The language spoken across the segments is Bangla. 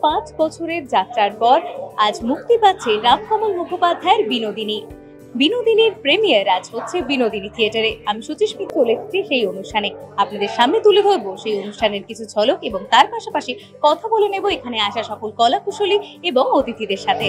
5 বছরের যাত্রার পর আজ মুক্তি পাচ্ছে রামকমল মুখোপাধ্যায়ের বিনোদিনী। বিনোদিনীর প্রিমিয়ার আজ হচ্ছে বিনোদিনী থিয়েটারে। আমি সুচিশ মিত্র এসেছি সেই অনুষ্ঠানে, আপনাদের সামনে তুলে ধরবো সেই অনুষ্ঠানের কিছু ঝলক এবং তার পাশাপাশি কথা বলে নেব এখানে আসা সকল কলাকুশলী এবং অতিথিদের সাথে।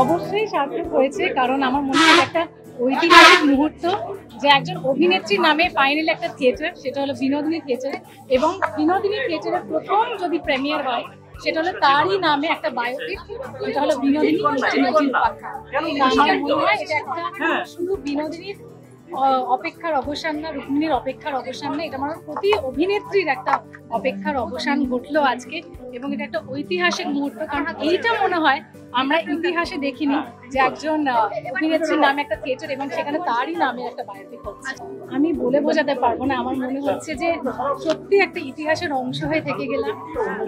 অবশ্যই সার্থক হয়েছে, কারণ আমার মনে হয় একটা ঐতিহাসিক মুহূর্ত যে একজন অভিনেত্রীর নামে ফাইনালি একটা থিয়েটার, সেটা হলো বিনোদিনী থিয়েটার, এবং বিনোদিনী থিয়েটারের প্রথম যদি প্রিমিয়ার হয় সেটা হলো তারই নামে একটা বায়োপিক, যেটা হলো বিনোদিনী আমার মনে হয় এটা একটা শুধু বিনোদিনীর অপেক্ষার অবসান না, রুক্মিণীর অপেক্ষার অবসান না, এটা আমার প্রতি অভিনেত্রীর একটা অপেক্ষার অবসান ঘটলো আজকে, এবং এটা একটা ঐতিহাসিক মুহূর্ত। কারণ এইটা মনে হয় আমরা ইতিহাসে দেখিনি যে একজন অভিনেত্রীর নামে একটা থিয়েটার এবং সেখানে তারই নামে একটা বায়োপিক হচ্ছে। আমি বলে বোঝাতে পারবো না, আমার মনে হচ্ছে যে সত্যি একটা ইতিহাসের অংশ হয়ে থেকে গেলাম।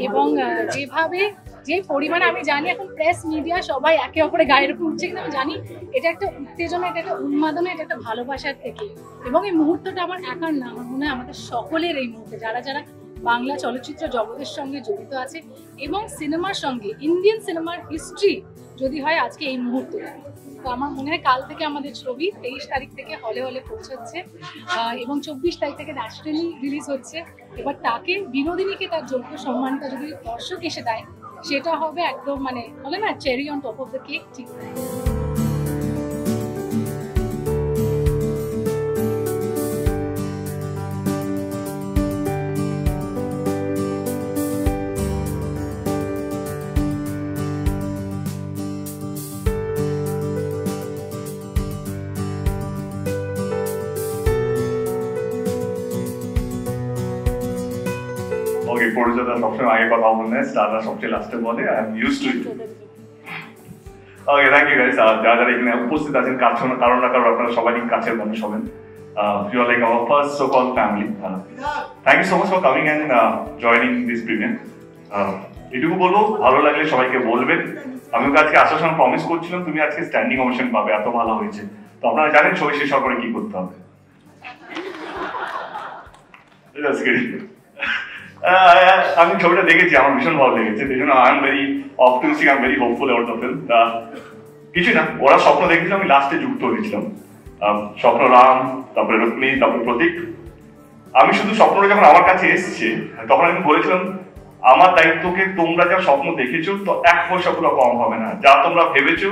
এবং যেভাবে যে পরিমাণে আমি জানি এখন প্রেস মিডিয়া সবাই একে অপরে গায়ের উপর উঠছে, কিন্তু আমি জানি এটা একটা উত্তেজনা, এটা একটা উন্মাদনা, এটা একটা ভালোবাসার থেকে। এবং এই মুহূর্তটা আমার একার না, আমার মনে হয় আমাদের সকলের এই মুহূর্তে যারা যারা বাংলা চলচ্চিত্র জগতের সঙ্গে জড়িত আছে এবং সিনেমার সঙ্গে ইন্ডিয়ান সিনেমার হিস্ট্রি যদি হয় আজকে এই মুহূর্তটা। তো আমার মনে হয় কাল থেকে আমাদের ছবি 23 তারিখ থেকে হলে হলে পৌঁছাচ্ছে এবং 24 তারিখ থেকে ন্যাশনালি রিলিজ হচ্ছে। এবার তাকে বিনোদিনীকে তার যোগ্য সম্মানটা যদি দর্শক এসে দেয় সেটা হবে একদম মানে বলে না cherry on top of the cake, ঠিক। পরিচালনা সবসময় আগে কথা বলে নেয়, স্টাররা সবচেয়ে লাস্টে বলে। I am used to it. Okay, thank you guys. যারা যারা এখানে উপস্থিত আছেন, কারণ না কারণ আপনারা সবাই কাছের মানুষ হবেন। You are like our first so call family. Thank you so much for coming and joining this premiere. এটুকু বলবো, ভালো লাগলে সবাইকে বলবেন। আমি আজকে আসার সময় প্রমিস করছিলাম তুমি আজকে স্ট্যান্ডিং ওভেশন পাবে, এত ভালো হয়েছে। তো আপনারা জানেন ছবি শেষ হওয়ার পরে কি করতে হবে। আমি ছবিটা দেখেছি, আমার ভীষণ ভালো লেগেছে, সেই জন্য I am very optimistic, I am very hopeful about the film. কিছু না, ওরা স্বপ্ন দেখেছিল, আমি লাস্টে যুক্ত হয়েছিলাম। স্বপ্ন রাম, তারপরে রুক্মিণী, তারপরে প্রতীক। আমি শুধু স্বপ্নটা যখন আমার কাছে এসছে তখন আমি বলেছিলাম আমার দায়িত্বকে তোমরা যা স্বপ্ন দেখেছো তো 1 পয়সা পুরো কম হবে না, যা তোমরা ভেবেছো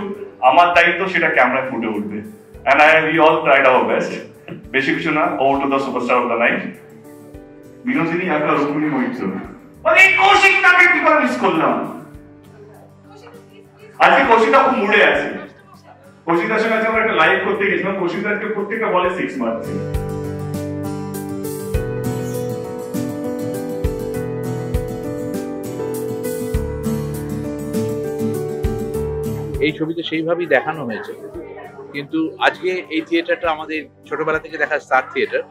আমার দায়িত্ব সেটা ক্যামেরায় ফুটে উঠবে। And we all tried our best. বেশি কিছু না, over to the superstar of the night Binodini একটা রুক্মিণী মৈত্র। মানে এই কৌশিকটাকে কি করে মিস করলাম? আজকে কৌশিকটা খুব মুডে আছে। কৌশিকটার সঙ্গে আমরা একটা লাইভ করতে গেছিলাম, কৌশিকটা আজকে প্রত্যেকটা বলে 6 মারছে। এই ছবিতে সেইভাবেই দেখানো হয়েছে, কিন্তু আজকে এই থিয়েটারটা আমাদের ছোটবেলা থেকে দেখা স্টার থিয়েটার।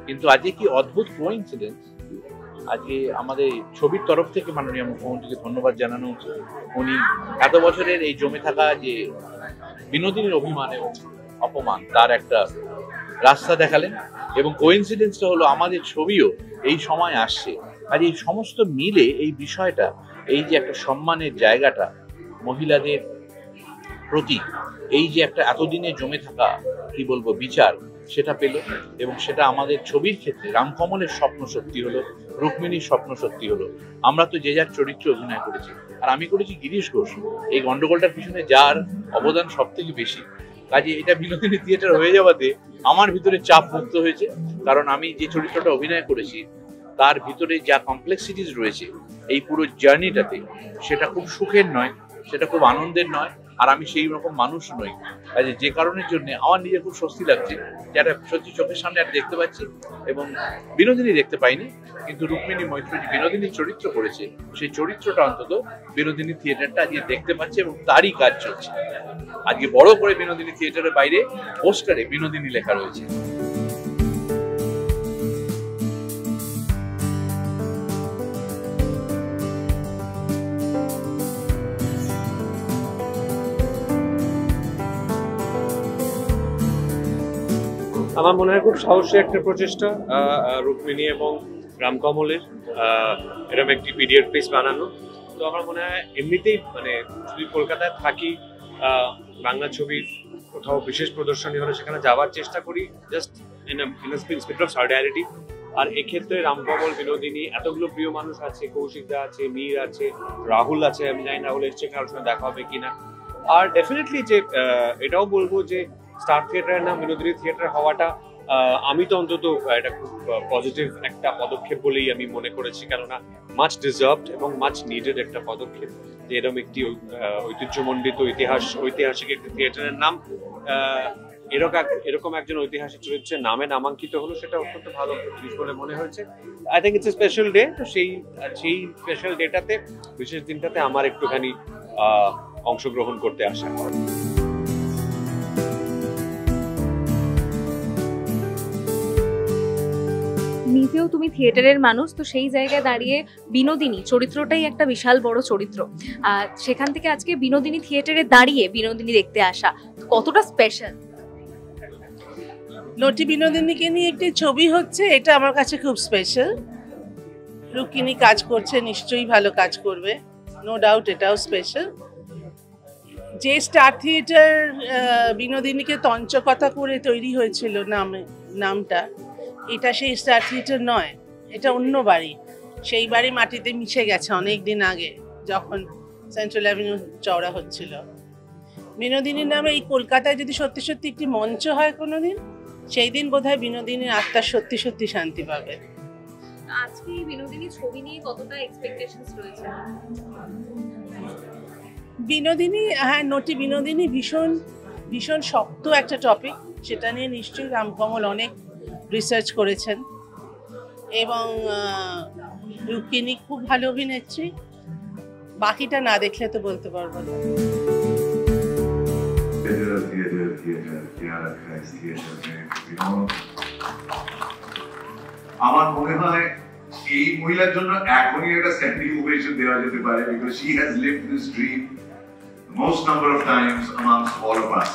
কিন্তু আজকে কি অদ্ভুত কোইন্সিডেন্স, আজকে আমাদের ছবির তরফ থেকে মাননীয় মুখ্যমন্ত্রীকে ধন্যবাদ জানানো হচ্ছে। উনি এত বছরের এই জমে থাকা যে বিনোদিনীর অভিমান এবং অপমান তার একটা রাস্তা দেখালেন, এবং কোইন্সিডেন্সটা হলো আমাদের ছবিও এই সময় আসছে। আর এই সমস্ত মিলে এই বিষয়টা, এই যে একটা সম্মানের জায়গাটা মহিলাদের প্রতি, এই যে একটা এতদিনে জমে থাকা কি বলবো বিচার, সেটা পেল। এবং সেটা আমাদের ছবির ক্ষেত্রে রামকমলের স্বপ্ন সত্যি হলো, রুক্মিণীর স্বপ্ন সত্যি হলো। আমরা তো যে যার চরিত্রে অভিনয় করেছি, আর আমি করেছি গিরিশ ঘোষ। এই গন্ডগোলটার পিছনে যার অবদান সব থেকে বেশি, কাজে এটা বিনোদিনী থিয়েটার হয়ে যাওয়াতে আমার ভিতরে চাপ মুক্ত হয়েছে। কারণ আমি যে চরিত্রটা অভিনয় করেছি তার ভিতরে যা কমপ্লেক্সিটিস রয়েছে এই পুরো জার্নিটাতে, সেটা খুব সুখের নয়, সেটা খুব আনন্দের নয়, আর আমি সেই রকম মানুষ নই, যে কারণের জন্য আমার নিজের খুব স্বস্তি লাগছে যে একটা সত্যি চোখের সামনে একটা দেখতে পাচ্ছি। এবং বিনোদিনী দেখতে পাইনি, কিন্তু রুক্মিণী মৈত্র যে বিনোদিনীর চরিত্র করেছে সেই চরিত্রটা অন্তত বিনোদিনী থিয়েটারটা আজকে দেখতে পাচ্ছে এবং তারই কাজ চলছে। আজকে বড় করে বিনোদিনী থিয়েটারের বাইরে পোস্টারে বিনোদিনী লেখা রয়েছে। আমার মনে হয় খুব সাহসী একটা প্রচেষ্টা রুক্মিণী এবং রামকমলের এরকম একটি পিরিয়ড পিস বানানো। তো আমার মনে হয় এমনিতেই মানে যদি কলকাতায় থাকি, বাংলা ছবির কোথাও বিশেষ প্রদর্শনী হলে সেখানে যাওয়ার চেষ্টা করি, just in spirit of solidarity. আর এক্ষেত্রে রামকমল, বিনোদিনী, এতগুলো প্রিয় মানুষ আছে, কৌশিকদা আছে, মীর আছে, রাহুল আছে, আমি জানি রাহুল এসছে, কারোর সঙ্গে দেখা হবে কিনা। আর ডেফিনেটলি যে এটাও বলবো যে স্টার থিয়েটারের নাম বিনোদিনী থিয়েটার হওয়াটা আমি তো অন্তত এটা খুব পজিটিভ একটা পদক্ষেপ বলেই আমি মনে করেছি, কেননা মাচ ডিজার্ভড এবং মাচ নিডেড একটা পদক্ষেপ যে এরকম একটি ঐতিহ্যমণ্ডিত ঐতিহাসিক একটি থিয়েটারের নাম এরকম একজন ঐতিহাসিক চরিত্রের নামে নামাঙ্কিত হলো, সেটা অত্যন্ত ভালো জিনিস বলে মনে হয়েছে। I think it's a special day. তো সেই স্পেশাল ডেটাতে, বিশেষ দিনটাতে আমার একটুখানি অংশগ্রহণ করতে আসা। নিজেও তুমি থিয়েটারের মানুষ, তো সেই জায়গায় দাঁড়িয়ে বিনোদিনী চরিত্রটাই একটা বিশাল বড় চরিত্র। সেখান থেকে আজকে বিনোদিনী থিয়েটারে দাঁড়িয়ে বিনোদিনী দেখতে আসা কতটা স্পেশাল? নটি বিনোদিনীকে নিয়ে একটি ছবি হচ্ছে, এটা আমার কাছে খুব স্পেশাল। রুক্মিণী কাজ করছে, নিশ্চয়ই ভালো কাজ করবে, নো ডাউট, এটাও স্পেশাল। যে স্টার থিয়েটার বিনোদিনীকে তঞ্চকতা করে তৈরি হয়েছিল নামটা, এটা সেই স্টার থিয়েটার নয়, এটা অন্য বাড়ি। সেই বাড়ি মাটিতে মিশে গেছে অনেক দিন আগে, যখন সেন্ট্রাল অ্যাভিনিউ চওড়া হচ্ছিল। বিনোদিনীর নামে এই কলকাতায় যদি সত্যি সত্যি একটি মঞ্চ হয় কোনোদিন, সেই দিন বোধহয় বিনোদিনীর আত্মা সত্যি সত্যি শান্তি পাবে। আজকে বিনোদিনী ছবি নিয়ে কতটা এক্সপেকটেশনস রয়েছে? বিনোদিনী, হ্যাঁ, নটি বিনোদিনী ভীষণ ভীষণ শক্ত একটা টপিক, সেটা নিয়ে নিশ্চয়ই রামকমল অনেক রিসার্চ করেছেন। এবং রুক্মিণী খুব ভালো অভিনেত্রী, বাকিটা না দেখলে তো বলতে পারবো না। আমার মনে হয় এই মহিলার জন্য এখনই একটা স্ট্যান্ডিং ওভেশন দেওয়া যেতে পারে, because she has lived this dream the most number of times amongst all of us.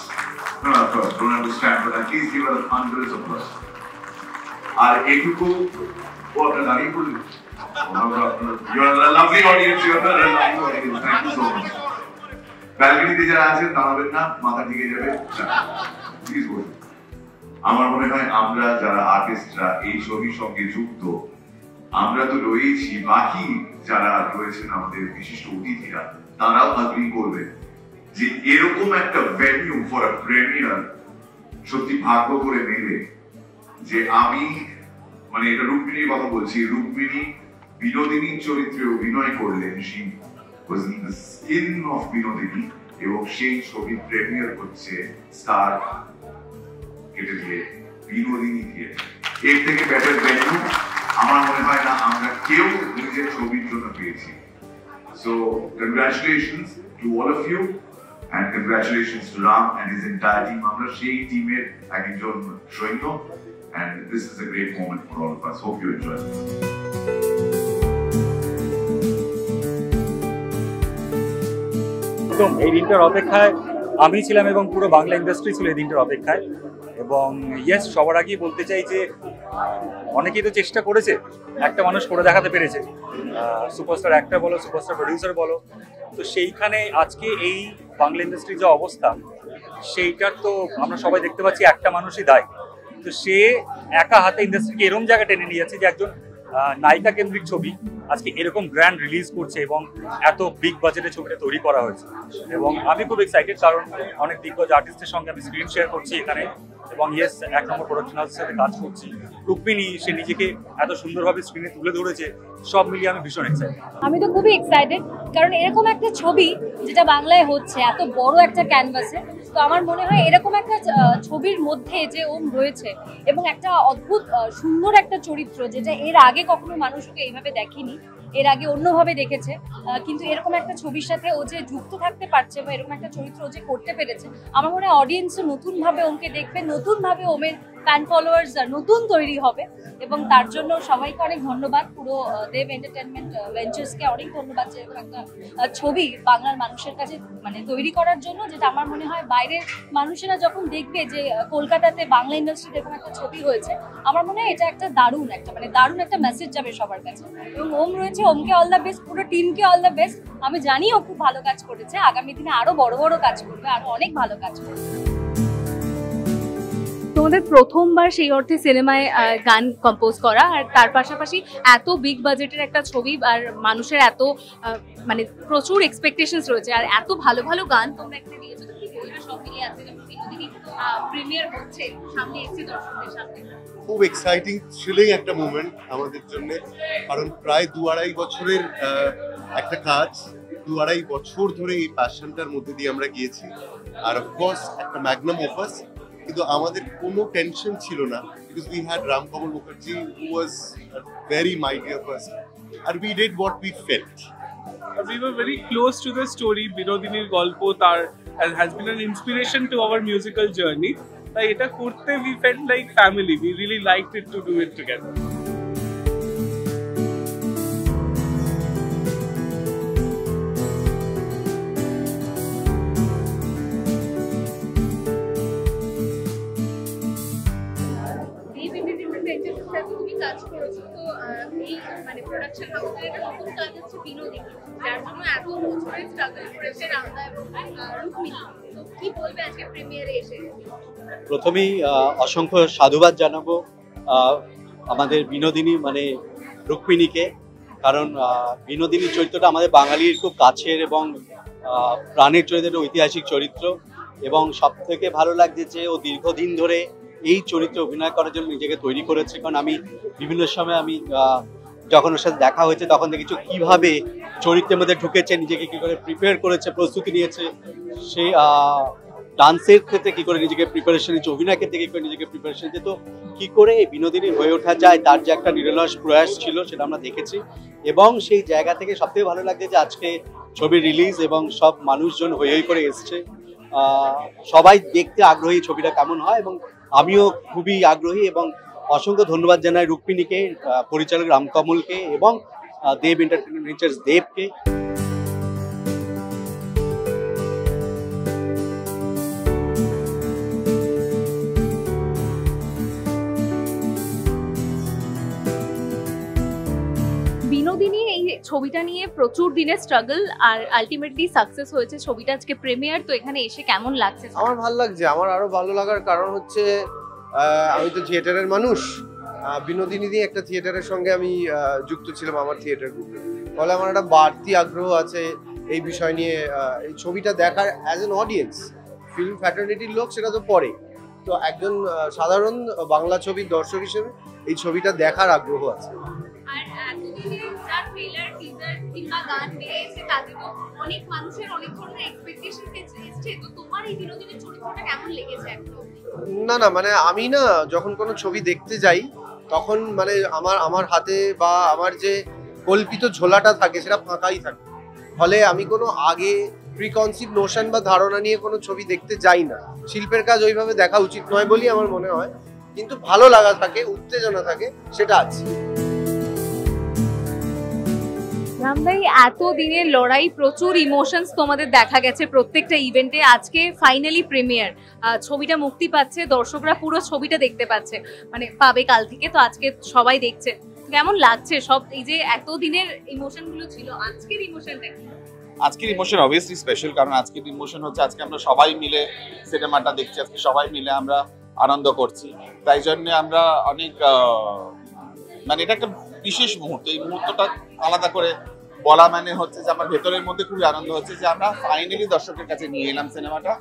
No, of course, don't have to stand, but at least give her hundreds of us. আর এটুকু ও আপনার দাঁড়িয়ে পড়লেন। You are a lovely audience, you are a lovely audience. Thank you so much. ব্যালকনিতে যারা আছেন দাঁড়াবেন না, মাথা দিকে যাবে, প্লিজ বলুন। আমার মনে হয় আমরা যারা আর্টিস্টরা এই ছবির সঙ্গে যুক্ত, আমরা তো রয়েছি, বাকি যারা রয়েছেন আমাদের বিশিষ্ট অতিথিরা, তারাও এগ্রি করবে যে এরকম একটা ভেন্যু ফর আ প্রিমিয়ার সত্যি ভাগ্য করে নেবে। যে আমি মানে এটা রুক্মিণীর কথা বলছি, রুক্মিণী বিনোদিনীর চরিত্রে অভিনয় করলেন, she was in the skin of Binodini, এবং সেই ছবি প্রিমিয়ার হচ্ছে স্টার কেটে দিয়ে বিনোদিনী থিয়েটার। এর থেকে বেটার ভেন্যু আমার মনে হয় না আমরা কেউ নিজের ছবির জন্য পেয়েছি। So congratulations to all of you and congratulations to Ram and his entire team. আমরা সেই টিমের একজন সৈন্য, and this is a great moment for all of us. Hope you enjoy. একদম এই দিনটার অপেক্ষায় আমি ছিলাম এবং পুরো বাংলা ইন্ডাস্ট্রি ছিল এই দিনটার অপেক্ষায়। এবং ইয়েস, সবার আগেই বলতে চাই যে অনেকেই তো চেষ্টা করেছে, একটা মানুষ করে দেখাতে পেরেছে, সুপারস্টার অ্যাক্টর বলো, সুপারস্টার প্রডিউসার বলো। তো সেইখানে আজকে এই বাংলা ইন্ডাস্ট্রির যে অবস্থা, সেইটার তো আমরা সবাই দেখতে পাচ্ছি একটা মানুষই দায়ী। তো সে একা হাতে ইন্ডাস্ট্রিকে এরকম জায়গা টেনে নিয়ে যাচ্ছে যে একজন নায়িকা কেন্দ্রিক ছবি আজকে এরকম গ্র্যান্ড রিলিজ করছে এবং এত বিগ বাজেটে ছবিটা তৈরি করা হয়েছে। এবং আমি খুব এক্সাইটেড, কারণ অনেক দিগ্গজ আর্টিস্টের সঙ্গে আমি স্ক্রিন শেয়ার করছি এখানে, এবং ইয়েস 1 নম্বর প্রোডাকশন হাউসের সাথে কাজ করছি। রুক্মিণী সে নিজেকে এত সুন্দরভাবে স্ক্রিনে তুলে ধরেছে, সব মিলিয়ে আমি ভীষণ এক্সাইটেড। আমি তো খুবই এক্সাইটেড, কারণ এরকম একটা ছবি যেটা বাংলায় হচ্ছে এত বড় একটা ক্যানভাসে, তো আমার মনে হয় এরকম একটা ছবির মধ্যে যে ওম রয়েছে এবং একটা অদ্ভুত সুন্দর একটা চরিত্র যেটা এর আগে কখনো মানুষকে এইভাবে দেখেনি, এর আগে অন্যভাবে দেখেছে, কিন্তু এরকম একটা ছবির সাথে ও যে যুক্ত থাকতে পারছে বা এরকম একটা চরিত্র ও যে করতে পেরেছে, আমার মনে হয় অডিয়েন্সও নতুনভাবে ওমকে দেখবে, নতুনভাবে ওমের ফ্যান ফলোয়ার্স নতুন তৈরি হবে এবং তার জন্য সবাইকে অনেক ধন্যবাদ। পুরো দেব এন্টারটেনমেন্ট ভেঞ্চার্সকে অনেক ধন্যবাদ যে এরকম একটা ছবি বাংলার মানুষের কাছে মানে তৈরি করার জন্য, যেটা আমার মনে হয় বাইরের মানুষেরা যখন দেখবে যে কলকাতাতে বাংলা ইন্ডাস্ট্রিতে এরকম একটা ছবি হয়েছে, আমার মনে হয় এটা একটা দারুণ একটা মেসেজ যাবে সবার কাছে। এবং ওম রয়েছে, ওমকে অল দ্য বেস্ট, পুরো টিমকে অল দ্য বেস্ট। আমি জানি ও খুব ভালো কাজ করেছে, আগামী দিনে আরো বড় বড় কাজ করবে, আরো অনেক ভালো কাজ করবে। তোমাদের প্রথমবার সেই অর্থে সিনেমায় গান কম্পোজ করা, আর তার পাশাপাশি এত বিগ বাজেটের একটা ছবি, আর মানুষের এত মানে প্রচুর এক্সপেকটেশনস রয়েছে, আর এত ভালো ভালো গান তোমরা এখানে দিয়েছো, তো কি বলবে সব মিলিয়ে? আজকে যখন বিনোদিনী প্রিমিয়ার হচ্ছে, সামনে এসেছে দর্শকদের সামনে, খুব এক্সাইটিং থ্রিলিং একটা মোমেন্ট আমাদের জন্য, কারণ প্রায় 2-2.5 বছরের একটা কাজ, 2-2.5 বছর ধরে এই প্যাশনটার মধ্যে দিয়ে আমরা গিয়েছি, আর অফকোর্স একটা ম্যাগনাম ওপাস। কিন্তু আমাদের কোনো টেনশন ছিল না, because we had Ramkamal Mukherjee who was a very my dear person, and we did what we felt. We were very close to the story. Binodini's গল্প তার has been an inspiration to our musical journey. তাই এটা করতে we felt like family. We really liked it to do it together. তুমি কাজ করেছো, তো এই মানে প্রোডাকশন হাউসের একটা নতুন কাজ হচ্ছে বিনোদিনী, যার জন্য এত বছরের স্ট্রাগল করেছে রামদা এবং রুক্মিণী, তো কি বলবে আজকে প্রিমিয়ারে এসে? প্রথমেই অসংখ্য সাধুবাদ জানাবো আমাদের বিনোদিনী মানে রুক্মিণীকে, কারণ বিনোদিনীর চরিত্রটা আমাদের বাঙালির খুব কাছের এবং প্রাণের চরিত্র, ঐতিহাসিক চরিত্র, এবং সব থেকে ভালো লাগছে যে ও দীর্ঘদিন ধরে এই চরিত্রে অভিনয় করার জন্য নিজেকে তৈরি করেছে। কারণ আমি বিভিন্ন সময় যখন ওর সাথে দেখা হয়েছে তখন দেখেছি কিভাবে চরিত্রের মধ্যে ঢুকেছে, নিজেকে কি করে প্রিপেয়ার করেছে, প্রস্তুতি নিয়েছে, সেই ডান্সের ক্ষেত্রে কি করে নিজেকে প্রিপারেশন নিচ্ছে, অভিনয় ক্ষেত্রে কি করে নিজেকে প্রিপারেশন নিচ্ছে, তো কি করে বিনোদিনী হয়ে ওঠা যায় তার যে একটা নিরলস প্রয়াস ছিল সেটা আমরা দেখেছি। এবং সেই জায়গা থেকে সবথেকে ভালো লাগছে যে আজকে ছবি রিলিজ এবং সব মানুষজন হই করে এসছে, সবাই দেখতে আগ্রহী ছবিটা কেমন হয়, এবং আমিও খুবই আগ্রহী। এবং অসংখ্য ধন্যবাদ জানাই রুক্মিণীকে, পরিচালক রামকমলকে এবং দেব এন্টারটেনমেন্ট ভেঞ্চার্স দেবকে। বিনোদিনী এই ছবিটা নিয়ে প্রচুর দিনের স্ট্রাগল, আর আলটিমেটলি সাকসেস হয়েছে ছবিটা। আজকে প্রিমিয়ার, তো এখানে এসে কেমন লাগছে? আমার ভালো লাগছে। আমার আরো ভালো লাগার কারণ হচ্ছে আমি তো থিয়েটারের মানুষ, বিনোদিনী দিয়ে একটা থিয়েটারের সঙ্গে আমি যুক্ত ছিলাম আমার থিয়েটার গ্রুপে, ফলে আমার একটা বাড়তি আগ্রহ আছে এই বিষয় নিয়ে এই ছবিটা দেখার অ্যাজ এন অডিয়েন্স। ফিল্ম ফ্যাটার্নিটির লোক সেটা তো পরে, তো একজন সাধারণ বাংলা ছবির দর্শক হিসেবে এই ছবিটা দেখার আগ্রহ আছে। আর এতদিনে যার ট্রেলার, টিজার কিংবা গান বেরিয়েছে তাতে তো অনেক মানুষের অনেক ধরনের এক্সপেকটেশন এসেছে, তো তোমার এই বিনোদিনীর চরিত্রটা কেমন লেগেছে এখন? না মানে আমি না যখন কোনো ছবি দেখতে যাই তখন মানে আমার হাতে বা আমার যে কল্পিত ঝোলাটা থাকে সেটা ফাঁকাই থাকে, ফলে আমি কোনো আগে প্রিকনসিভ নোশন বা ধারণা নিয়ে কোনো ছবি দেখতে যাই না। শিল্পের কাজ ওইভাবে দেখা উচিত নয় বলেই আমার মনে হয়, কিন্তু ভালো লাগা থাকে, উত্তেজনা থাকে, সেটা আছে। রামদাই, এত দিনের লড়াই, প্রচুর ইমোশনস তোমাদের দেখা গেছে প্রত্যেকটা ইভেন্টে, আজকে ফাইনালি প্রিমিয়ার, ছবিটা মুক্তি পাচ্ছে, দর্শকরা পুরো ছবিটা দেখতে পাচ্ছে, মানে পাবে কাল থেকে, তো আজকে সবাই দেখছে, কেমন লাগছে সব এই যে এত দিনের ইমোশন গুলো ছিল, আজকের ইমোশনটা কি? আজকের ইমোশন অবভিয়াসলি স্পেশাল, কারণ আজকের ইমোশন হচ্ছে আজকে আমরা সবাই মিলে সিনেমাটা দেখছি, আজকে সবাই মিলে আমরা আনন্দ করছি, তাই জন্য আমরা অনেক মানে এটা একটা বিশেষ মুহূর্ত। এই মুহূর্তটা আলাদা করে বলা মানে হচ্ছে যে আমার ভেতরের মধ্যে খুবই আনন্দ হচ্ছে যে আমরা ফাইনালি দর্শকের কাছে নিয়ে এলাম সিনেমাটা,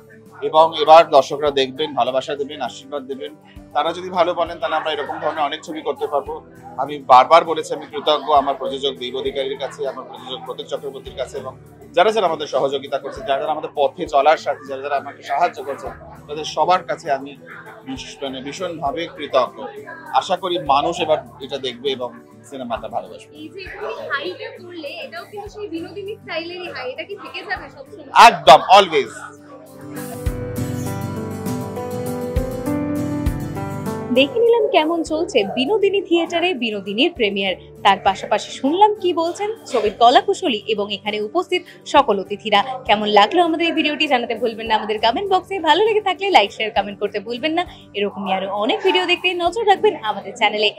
এবং এবার দর্শকরা দেখবেন, ভালোবাসা দেবেন, আশীর্বাদ দেবেন। তারা যদি ভালো বলেন তাহলে আমরা এরকম ধরনের অনেক ছবি করতে পারবো। আমি বারবার বলেছি আমি কৃতজ্ঞ আমার প্রযোজক দীপ অধিকারীর কাছে, আমার প্রযোজক প্রতীক চক্রবর্তীর কাছে, এবং যারা যারা আমাদের সহযোগিতা করছে, যারা যারা আমাদের পথে চলার সাথে যারা যারা আমাকে সাহায্য করছে, তাদের সবার কাছে আমি মানে ভীষণভাবে কৃতজ্ঞ। আশা করি মানুষ এবার এটা দেখবে এবং সিনেমাটা ভালোবাসবে। একদম অলওয়েজ। দেখে নিলাম কেমন চলছে বিনোদিনী থিয়েটারে বিনোদিনীর প্রিমিয়ার। তার পাশাপাশি শুনলাম কি বলছেন ছবির কলাকুশলী এবং এখানে উপস্থিত সকল অতিথিরা। কেমন লাগলো আমাদের এই ভিডিওটি জানাতে ভুলবেন না আমাদের কমেন্ট বক্সে। ভালো লেগে থাকলে লাইক শেয়ার কমেন্ট করতে ভুলবেন না। এরকমই আরো অনেক ভিডিও দেখতে নজর রাখবেন আমাদের চ্যানেলে।